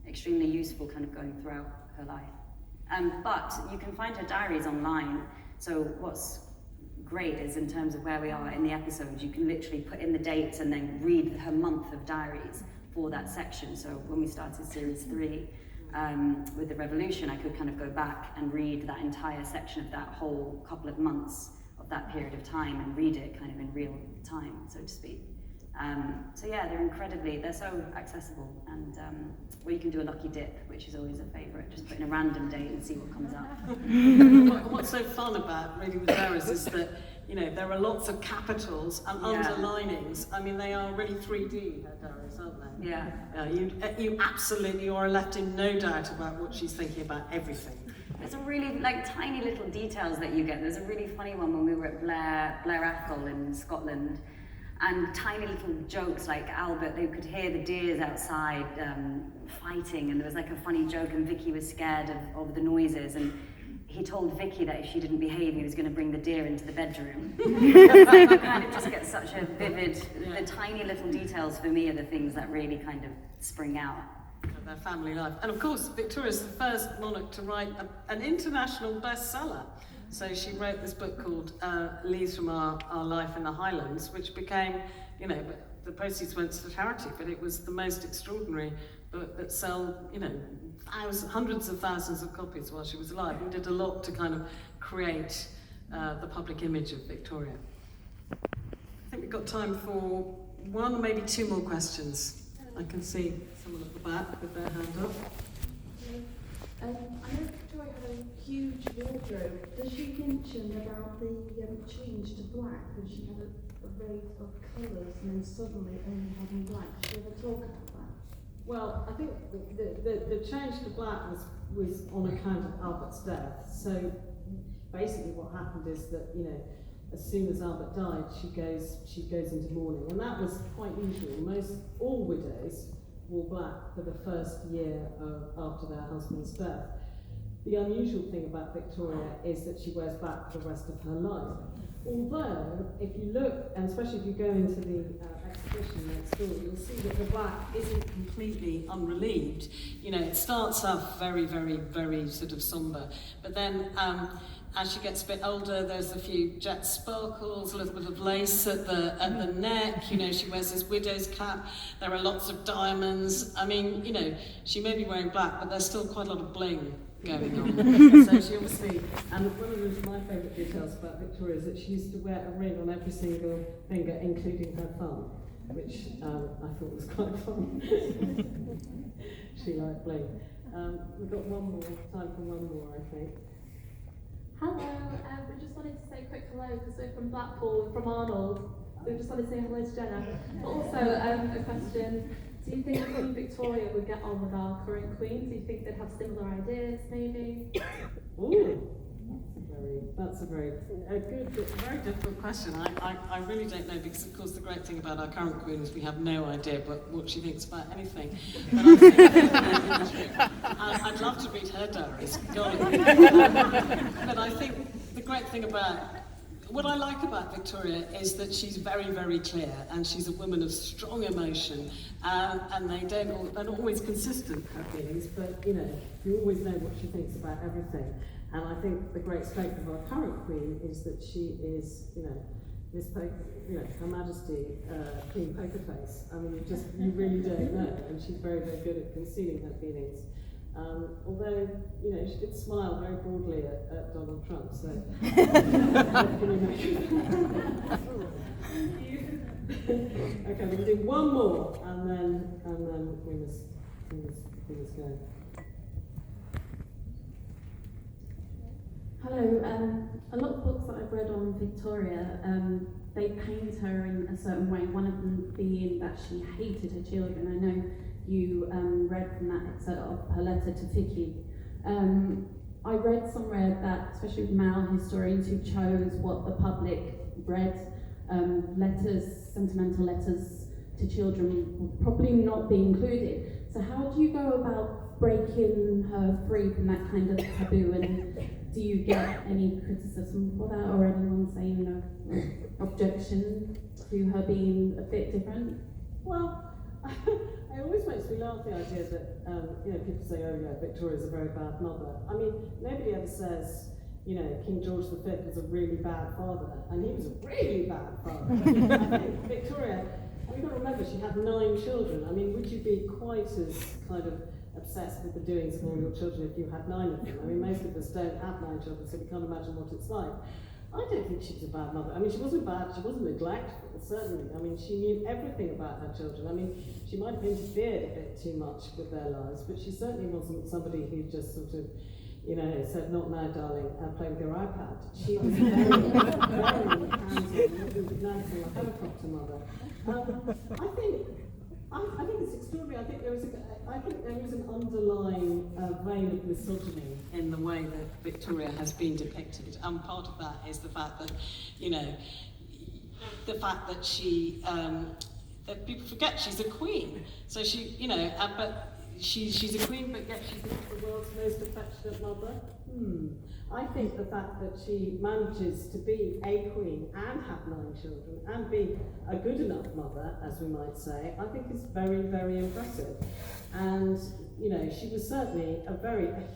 extremely useful kind of going throughout her life. But you can find her diaries online. So what's great is in terms of where we are in the episodes, you can literally put in the dates and then read her month of diaries for that section. So when we started series 3 with the revolution, I could kind of go back and read that entire section of that whole couple of months of that period of time and read it kind of in real time, so to speak. So yeah, they're so accessible, and or you can do a lucky dip, which is always a favourite, just put in a random date and see what comes up. What's so fun about reading the diaries is that, you know, there are lots of capitals and underlinings. I mean, they are really 3D, her diaries, aren't they? Yeah. You absolutely are left in no doubt about what she's thinking about everything. There's a really, tiny little details that you get. There's a really funny one when we were at Blair Athol in Scotland, and tiny little jokes like Albert, they could hear the deers outside fighting, and there was like a funny joke, and Vicky was scared of the noises, and he told Vicky that if she didn't behave, he was going to bring the deer into the bedroom. You kind of just get such a vivid, the tiny little details for me are the things that really kind of spring out. Of their family life. And of course, Victoria's the first monarch to write an international bestseller. So she wrote this book called Leaves from Our Life in the Highlands, which became, you know, the proceeds went to charity, but it was the most extraordinary book that sold, you know, hundreds of thousands of copies while she was alive, and did a lot to kind of create the public image of Victoria. I think we've got time for one or maybe two more questions. I can see someone at the back with their hand up. I know Victoria had a huge wardrobe. Does she mention about the change to black, when she had a array of colours and then suddenly only having black? Did she ever talk about that? Well, I think the change to black was on account of Albert's death. So basically what happened is that, you know, as soon as Albert died, she goes into mourning, and that was quite usual. All widows wore black for the first year after their husband's death. The unusual thing about Victoria is that she wears black for the rest of her life. Although, if you look, and especially if you go into the exhibition next door, you'll see that the black isn't completely unrelieved. You know, it starts off very, very, very sort of sombre, but then as she gets a bit older, there's a few jet sparkles, a little bit of lace at the neck. You know, she wears this widow's cap. There are lots of diamonds. I mean, you know, she may be wearing black, but there's still quite a lot of bling going on. So she obviously, and one of my favourite details about Victoria is that she used to wear a ring on every single finger, including her thumb, which I thought was quite fun. She liked bling. We've got time for one more, I think. Hello, we just wanted to say a quick hello because we're from Blackpool, from Arnold. So we just wanted to say hello to Jenna. But also a question, do you think Queen Victoria would get on with our current Queen? Do you think they'd have similar ideas, maybe? Ooh, that's a very good, very difficult question. I really don't know, because of course the great thing about our current Queen is we have no idea what she thinks about anything. But I think, I'd love to read her diaries, golly. But I think the great thing what I like about Victoria is that she's very, very clear, and she's a woman of strong emotion, and they're not always consistent, her feelings, but you know, you always know what she thinks about everything. And I think the great strength of our current Queen is that she is, you know, Her Majesty, Queen Poker Face. I mean, you really don't know, and she's very, very good at concealing her feelings. Although, you know, she did smile very broadly at Donald Trump, so. Okay, we'll do one more, and then we must go. Hello, a lot of books that I've read on Victoria, they paint her in a certain way, one of them being that she hated her children. I know you read from that excerpt of her letter to Vicky. I read somewhere that, especially with male historians who chose what the public read, sentimental letters to children would probably not be included. So how do you go about breaking her free from that kind of taboo, and do you get any criticism for that, or anyone saying objection to her being a bit different? Well, it always makes me laugh, the idea that, people say, oh yeah, Victoria's a very bad mother. I mean, nobody ever says, King George V was a really bad father, and he was a really bad father. I think Victoria, you've got to remember, she had 9 children. I mean, would you be quite as kind of obsessed with the doings of all your children if you had 9 of them? I mean, most of us don't have 9 children, so we can't imagine what it's like. I don't think she was a bad mother. I mean, she wasn't bad, she wasn't neglectful, certainly. I mean, she knew everything about her children. I mean, she might have interfered a bit too much with their lives, but she certainly wasn't somebody who just sort of, said, not now, darling, play with your iPad. She was very, very hands-on, nice like a helicopter mother. I think it's extraordinary. I think there is an underlying vein of misogyny in the way that Victoria has been depicted, and part of that is the fact that, she, that people forget she's a queen. So she, but she's a queen, but yet she's not the world's most affectionate mother. I think the fact that she manages to be a queen and have 9 children and be a good enough mother, as we might say, I think is very, very impressive. And, she was certainly a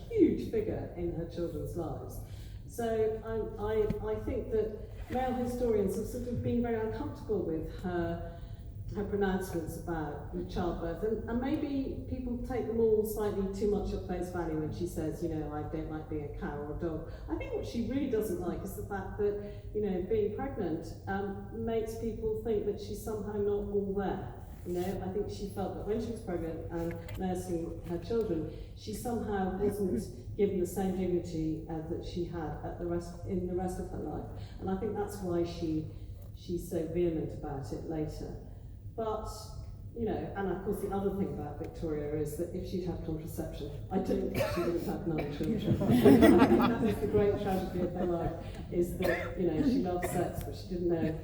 huge figure in her children's lives. So I think that male historians have sort of been very uncomfortable with her pronouncements about childbirth, and maybe people take them all slightly too much at face value when she says, I don't like being a cow or a dog. I think what she really doesn't like is the fact that, being pregnant makes people think that she's somehow not all there. I think she felt that when she was pregnant and nursing her children, she somehow wasn't given the same dignity that she had in the rest of her life. And I think that's why she's so vehement about it later. But, and of course the other thing about Victoria is that if she'd had contraception, I don't think she would have had 9 children. I think that is the great tragedy of her life, is that, she loved sex, but she didn't know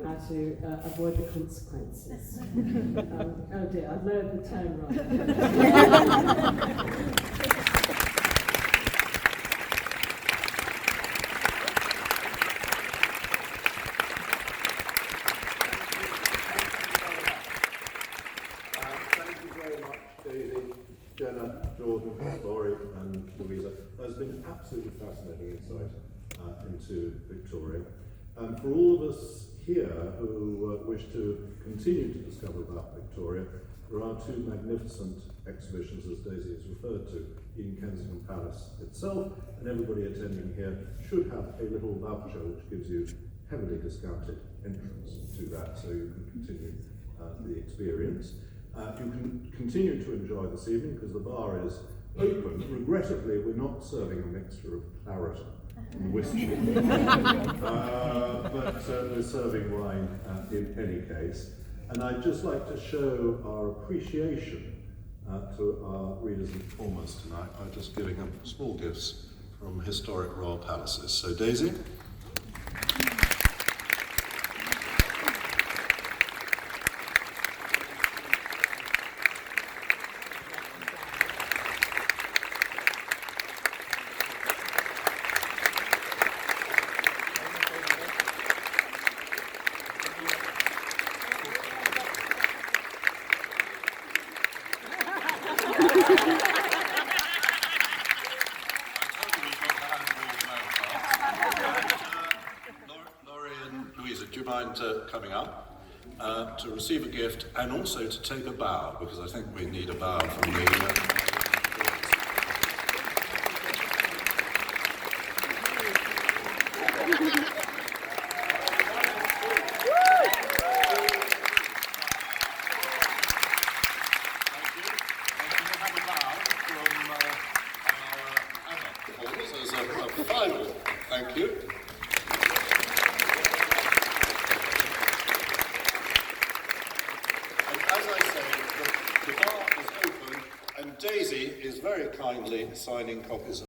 how to avoid the consequences. Oh dear, I've lowered the tone right. Jenna, Jordan, Laurie and Louisa. That's been absolutely fascinating insight into Victoria. For all of us here who wish to continue to discover about Victoria, there are 2 magnificent exhibitions, as Daisy has referred to, in Kensington Palace itself, and everybody attending here should have a little voucher which gives you heavily discounted entrance to that, so you can continue the experience. You can continue to enjoy this evening because the bar is open. Regrettably, we're not serving a mixture of claret and whiskey, but we're serving wine in any case. And I'd just like to show our appreciation to our readers and performers tonight by just giving them small gifts from historic royal palaces. So, Daisy. Laurie and Louisa, do you mind coming up to receive a gift and also to take a bow, because I think we need a bow from the... Thank you. And as I say, the bar is open and Daisy is very kindly signing copies of